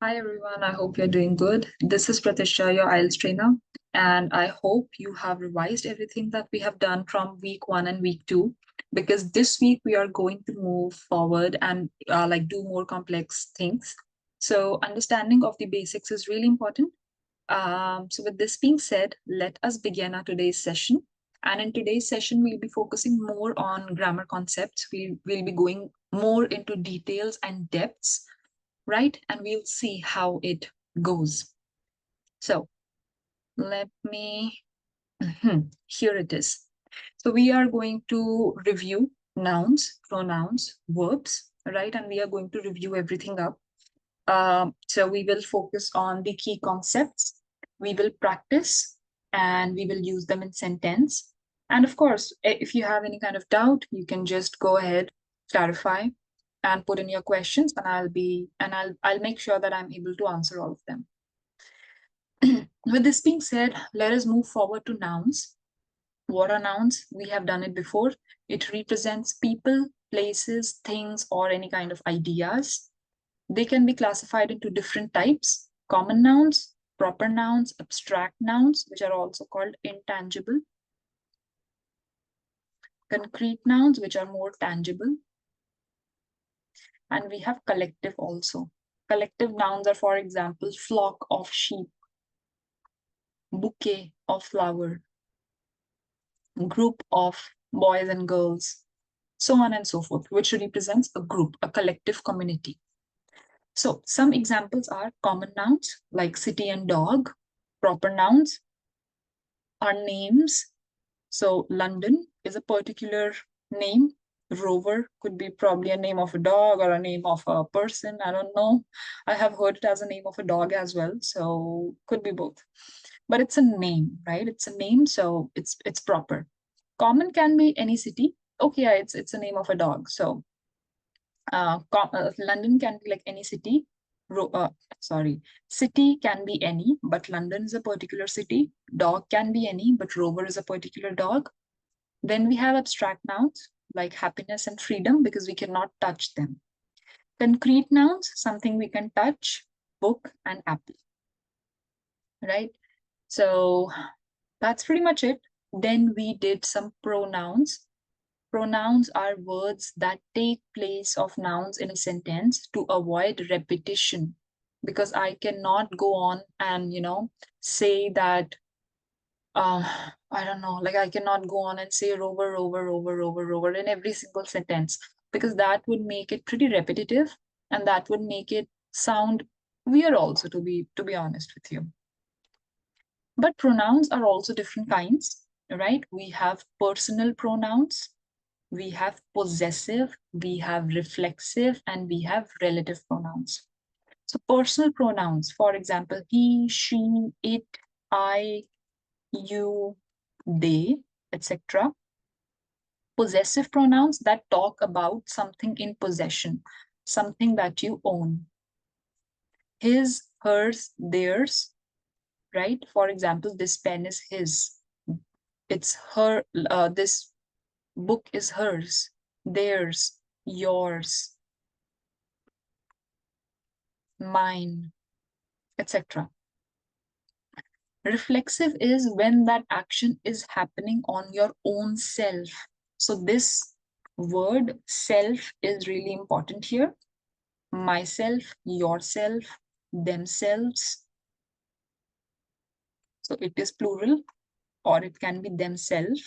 Hi everyone, I hope you're doing good. This is Pratisha, your IELTS trainer, and I hope you have revised everything that we have done from week 1 and week 2 because this week we are going to move forward and do more complex things. So understanding of the basics is really important. So with this being said, let us begin our today's session. And in today's session, we'll be focusing more on grammar concepts. We'll be going more into details and depths, right? And we'll see how it goes. So let me, here it is. So we are going to review nouns, pronouns, verbs, right? And we are going to review everything up. So we will focus on the key concepts. We will practice and we will use them in sentence. And of course, if you have any kind of doubt, you can just go ahead, clarify, and put in your questions, and I'll make sure that I'm able to answer all of them. With this being said, let us move forward to nouns. What are nouns? We have done it before. It represents people, places, things, or any kind of ideas. They can be classified into different types: common nouns, proper nouns, abstract nouns, which are also called intangible, concrete nouns, which are more tangible, and we have collective also. Collective nouns are, for example, flock of sheep, bouquet of flower, group of boys and girls, so on and so forth, which represents a group, a collective community. So some examples are common nouns like city and dog. Proper nouns are names. So London is a particular name. Rover could be probably a name of a dog or a name of a person. I don't know. I have heard it as a name of a dog as well. So could be both. But it's a name, right? It's a name, so it's proper. Common can be any city. Okay, yeah, it's a name of a dog. So London can be like any city. Sorry, city can be any, but London is a particular city. Dog can be any, but Rover is a particular dog. Then we have abstract nouns like happiness and freedom because we cannot touch them. Concrete nouns, something we can touch, book and apple, right? So that's pretty much it. Then we did some pronouns. Pronouns are words that take place of nouns in a sentence to avoid repetition. Because I cannot go on and, say that, I don't know, like I cannot go on and say rover, rover, rover, rover, rover in every single sentence, because that would make it pretty repetitive and that would make it sound weird also, to be honest with you. But pronouns are also different kinds, right? We have personal pronouns, we have possessive, we have reflexive, and we have relative pronouns. So personal pronouns, for example, he, she, it, I, you, they, etc. Possessive pronouns that talk about something in possession, something that you own. His, hers, theirs, right? For example, this pen is his. It's her, this book is hers, theirs, yours, mine, etc. Reflexive is when that action is happening on your own self. So this word self is really important here. Myself, yourself, themselves. So it is plural or it can be themselves,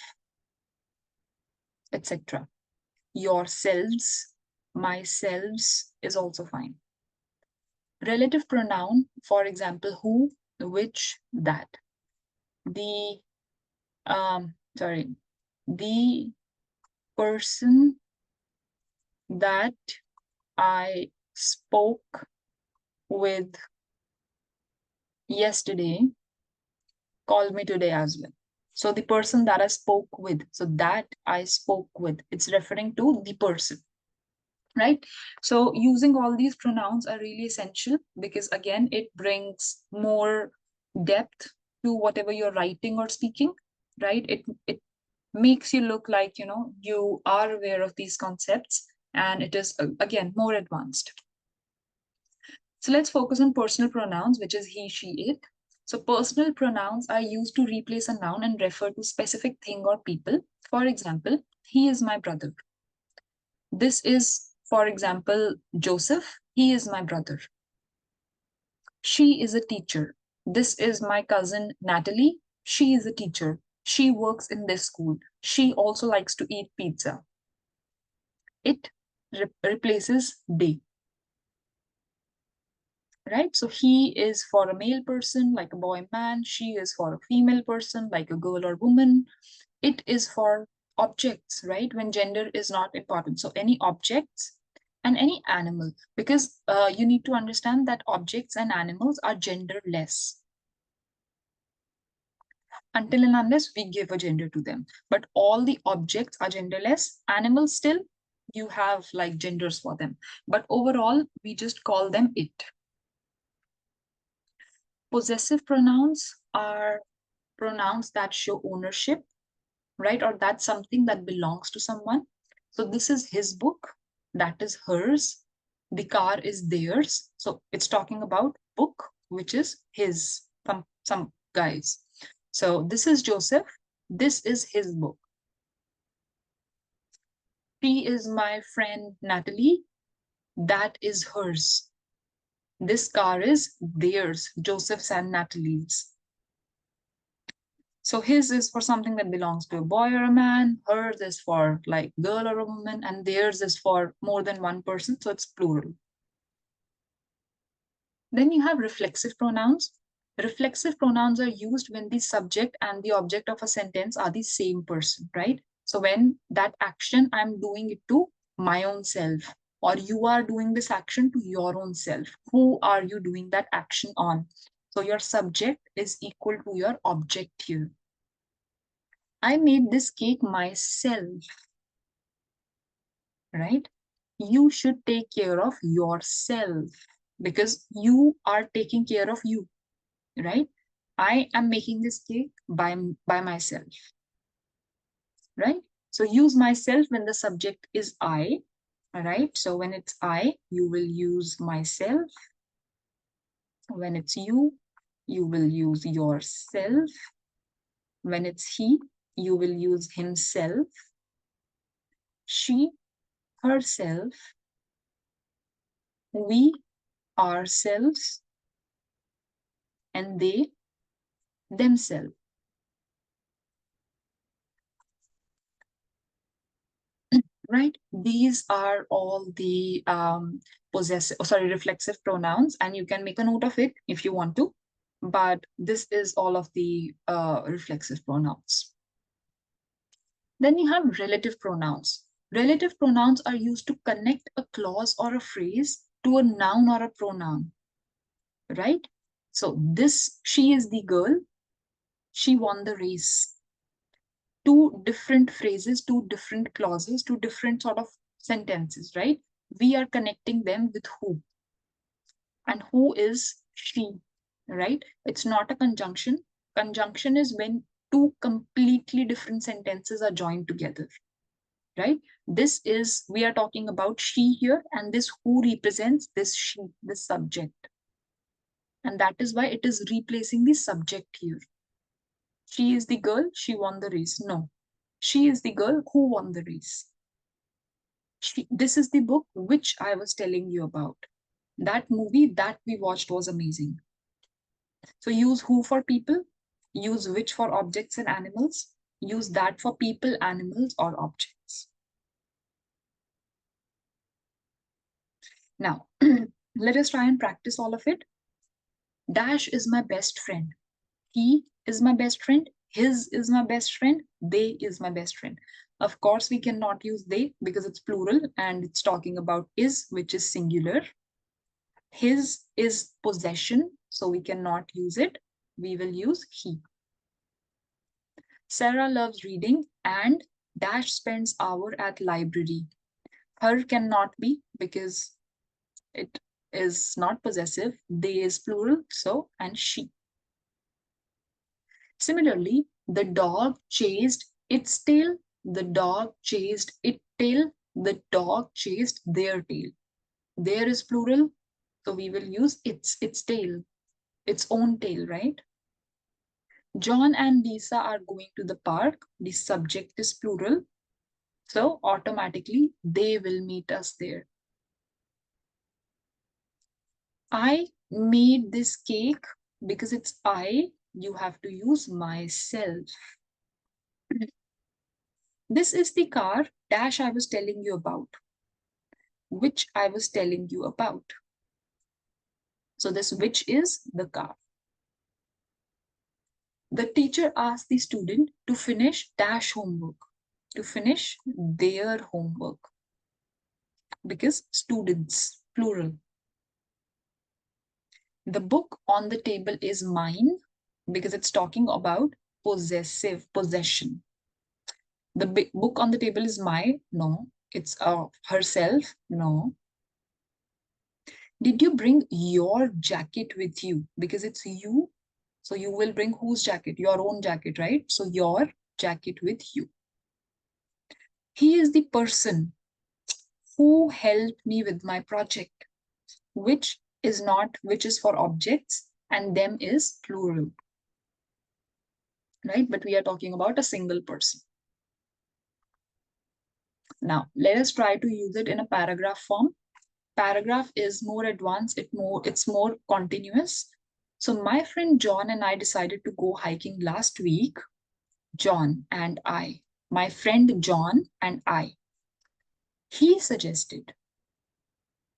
etc. Yourselves, myselves is also fine. Relative pronoun, for example, who, which, that. The the person that I spoke with yesterday called me today as well. So the person that I spoke with, so that I spoke with, it's referring to the person, right? So using all these pronouns are really essential because again, it brings more depth to whatever you're writing or speaking, right? It makes you look like, you are aware of these concepts and it is, again, more advanced. So let's focus on personal pronouns, which is he, she, it. So personal pronouns are used to replace a noun and refer to specific thing or people. For example, he is my brother. This is, for example, Joseph. He is my brother. She is a teacher. This is my cousin Natalie. She is a teacher. She works in this school. She also likes to eat pizza. It replaces they, right? So he is for a male person, like a boy, man. She is for a female person, like a girl or woman. It is for objects, right? When gender is not important. So any objects and any animal, because you need to understand that objects and animals are genderless until and unless we give a gender to them. But all the objects are genderless. Animals still, you have like genders for them. But overall, we just call them it. Possessive pronouns are pronouns that show ownership, right? Or that's something that belongs to someone. So this is his book, that is hers. The car is theirs. So it's talking about book, which is his, some guys. So this is Joseph. This is his book. She is my friend Natalie. That is hers. This car is theirs, Joseph's and Natalie's. So his is for something that belongs to a boy or a man, hers is for like girl or a woman, and theirs is for more than one person, so it's plural. Then you have reflexive pronouns. Reflexive pronouns are used when the subject and the object of a sentence are the same person, right? So when that action, I'm doing it to my own self, or you are doing this action to your own self. Who are you doing that action on? So your subject is equal to your object here. I made this cake myself, right? You should take care of yourself because you are taking care of you, right? I am making this cake by myself, right? So use myself when the subject is I, all right? So when it's I, you will use myself. When it's you will use yourself. When it's he, you will use himself. She, herself. We, ourselves. And they, themselves. Right? These are all the reflexive pronouns, and you can make a note of it if you want to. But this is all of the reflexive pronouns. Then you have relative pronouns. Relative pronouns are used to connect a clause or a phrase to a noun or a pronoun, right? So this, she is the girl, she won the race. Two different phrases, two different clauses, two different sort of sentences, right? We are connecting them with who. And who is she, right? It's not a conjunction. Conjunction is when two completely different sentences are joined together, right? This is, we are talking about she here, and this who represents this she, this subject. And that is why it is replacing the subject here. She is the girl, she won the race. No, she is the girl who won the race. This is the book which I was telling you about. That movie that we watched was amazing. So use who for people, use which for objects and animals, use that for people, animals, or objects. Now, let us try and practice all of it. Dash is my best friend. He is my best friend. His is my best friend. They is my best friend. Of course, we cannot use they because it's plural and it's talking about is, which is singular. His is possession, so we cannot use it. We will use he. Sarah loves reading and Dash spends hour at library. Her cannot be because it is not possessive. They is plural, so and she. Similarly, the dog chased its tail. The dog chased its tail. The dog chased their tail. There is plural. So we will use its tail, its own tail, right? John and Lisa are going to the park. The subject is plural. So automatically they will meet us there. I made this cake because it's I. You have to use myself. This is the car dash I was telling you about, which I was telling you about. So this which is the car. The teacher asked the student to finish dash homework, to finish their homework, because students, plural. The book on the table is mine because it's talking about possession. The book on the table is my, no. It's herself, no. Did you bring your jacket with you? Because it's you. So you will bring whose jacket? Your own jacket, right? So your jacket with you. He is the person who helped me with my project, which is not, which is for objects and them is plural, right? But we are talking about a single person. Now, let us try to use it in a paragraph form. Paragraph is more advanced, it's more continuous. So my friend John and I decided to go hiking last week. John and I, my friend John and I. He suggested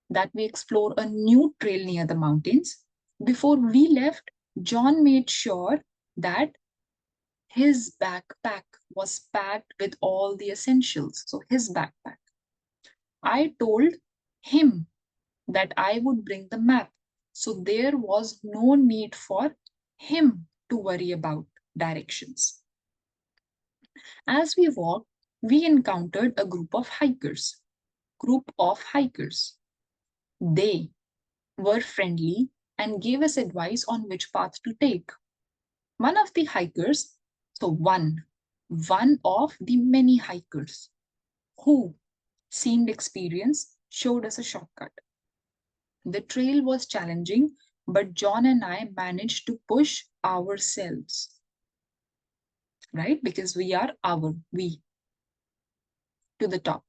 that we explore a new trail near the mountains. Before we left, John made sure that his backpack was packed with all the essentials. So his backpack. I told him that I would bring the map. So there was no need for him to worry about directions. As we walked, we encountered a group of hikers. They were friendly and gave us advice on which path to take. One of the hikers, so one of the many hikers who seemed experienced, showed us a shortcut. The trail was challenging, but John and I managed to push ourselves, right? Because we to the top.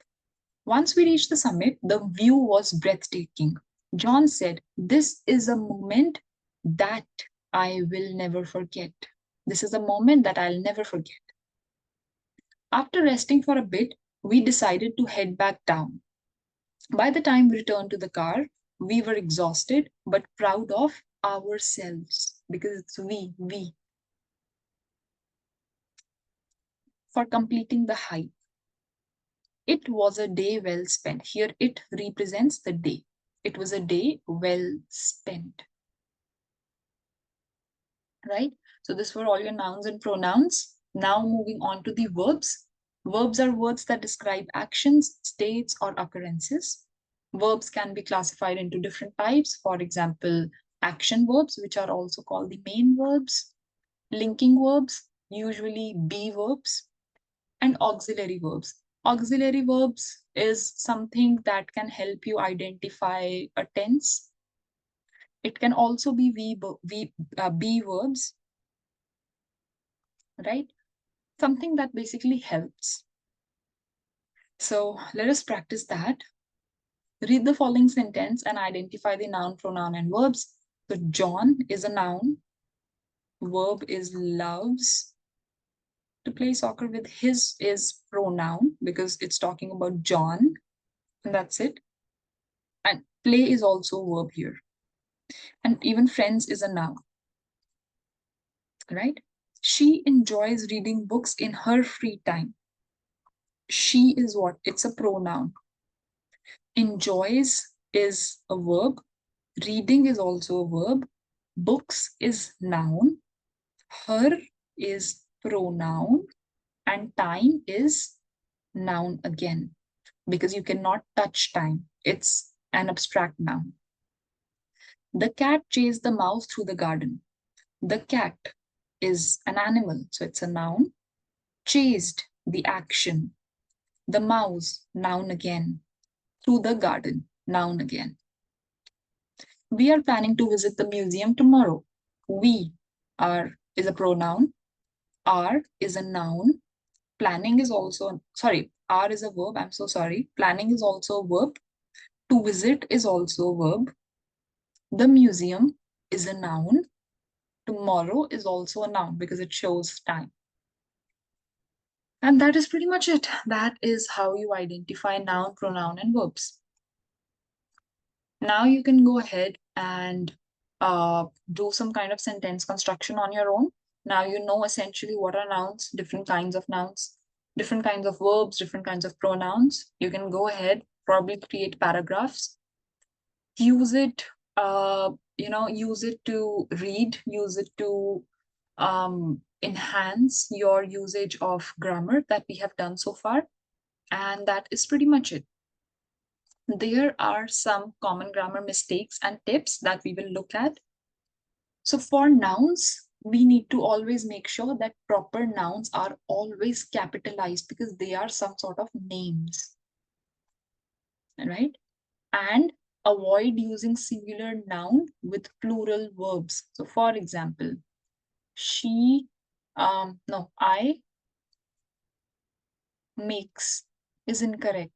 Once we reached the summit, the view was breathtaking. John said, "This is a moment that I will never forget. This is a moment that I'll never forget." After resting for a bit, we decided to head back down. By the time we returned to the car, we were exhausted but proud of ourselves because it's we, for completing the hike. It was a day well spent. Here it represents the day. It was a day well spent. Right? So this were all your nouns and pronouns. Now moving on to the verbs. Verbs are words that describe actions, states, or occurrences. Verbs can be classified into different types. For example, action verbs, which are also called the main verbs, linking verbs, usually be verbs, and auxiliary verbs. Auxiliary verbs is something that can help you identify a tense. It can also be be verbs, right? Something that basically helps. So let us practice that. Read the following sentence and identify the noun, pronoun, and verbs. So John is a noun. Verb is loves to play soccer with. His is pronoun because it's talking about John, and that's it. And play is also a verb here. And even friends is a noun, right? She enjoys reading books in her free time. She is what? It's a pronoun. Enjoys is a verb. Reading is also a verb. Books is noun. Her is pronoun. And time is noun again. Because you cannot touch time. It's an abstract noun. The cat chased the mouse through the garden. The cat is an animal, so it's a noun. Chased, the action. The mouse, noun again. Through the garden, noun again. We are planning to visit the museum tomorrow. We are is a pronoun. Are is a noun. Planning is also, sorry, are is a verb. I'm so sorry. Planning is also a verb. To visit is also a verb. The museum is a noun. Tomorrow is also a noun because it shows time. And that is pretty much it. That is how you identify noun, pronoun, and verbs. Now you can go ahead and do some kind of sentence construction on your own. Now you know essentially what are nouns, different kinds of nouns, different kinds of verbs, different kinds of pronouns. You can go ahead, probably create paragraphs, use it, use it to read, use it to enhance your usage of grammar that we have done so far. And that is pretty much it. There are some common grammar mistakes and tips that we will look at. So for nouns, we need to always make sure that proper nouns are always capitalized because they are some sort of names, right? And avoid using singular noun with plural verbs. So for example, she, no, I makes is incorrect.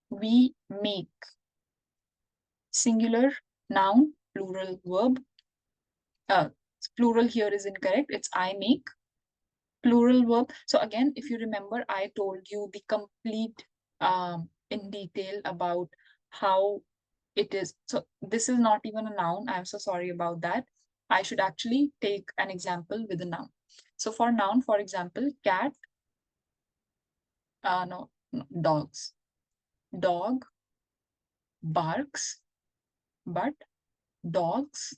We make. Singular noun, plural verb. Plural here is incorrect. It's I make. Plural verb. So again, if you remember, I told you the complete in detail about how it is. So this is not even a noun. I'm so sorry about that. I should actually take an example with a noun. So for noun, for example, cat, no, dogs. Dog barks, but dogs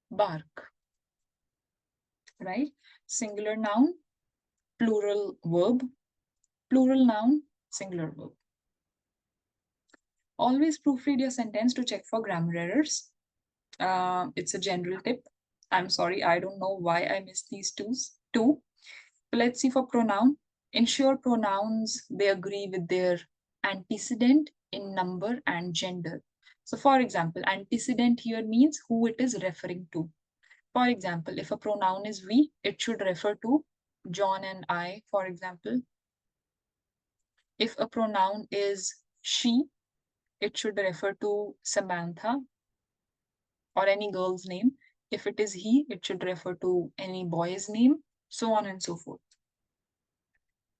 bark, right? Singular noun, plural verb, plural noun, singular verb. Always proofread your sentence to check for grammar errors. It's a general tip. I'm sorry, I don't know why I missed these two. But let's see for pronoun. Ensure pronouns, they agree with their antecedent in number and gender. So for example, antecedent here means who it is referring to. For example, if a pronoun is we, it should refer to John and I, for example. If a pronoun is she, it should refer to Samantha or any girl's name. If it is he, it should refer to any boy's name, so on and so forth.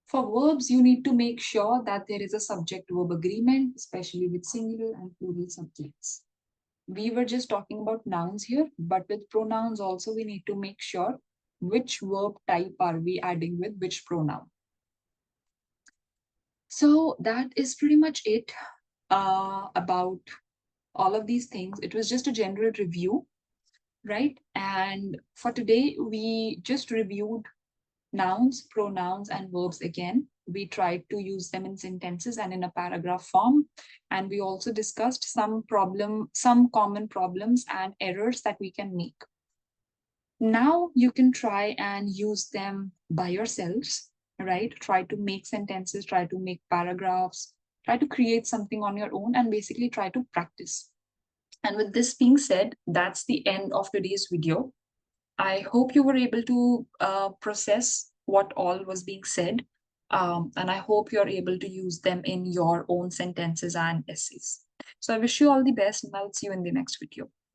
For verbs, you need to make sure that there is a subject-verb agreement, especially with singular and plural subjects. We were just talking about nouns here, but with pronouns also, we need to make sure which verb type are we adding with which pronoun. So that is pretty much it about all of these things. It was just a general review, right? And for today, we just reviewed nouns, pronouns, and verbs again. We tried to use them in sentences and in a paragraph form. And we also discussed some common problems and errors that we can make. Now you can try and use them by yourselves, right? Try to make sentences, try to make paragraphs, try to create something on your own, and basically try to practice. And with this being said, that's the end of today's video. I hope you were able to process what all was being said. And I hope you're able to use them in your own sentences and essays. So I wish you all the best, and I'll see you in the next video.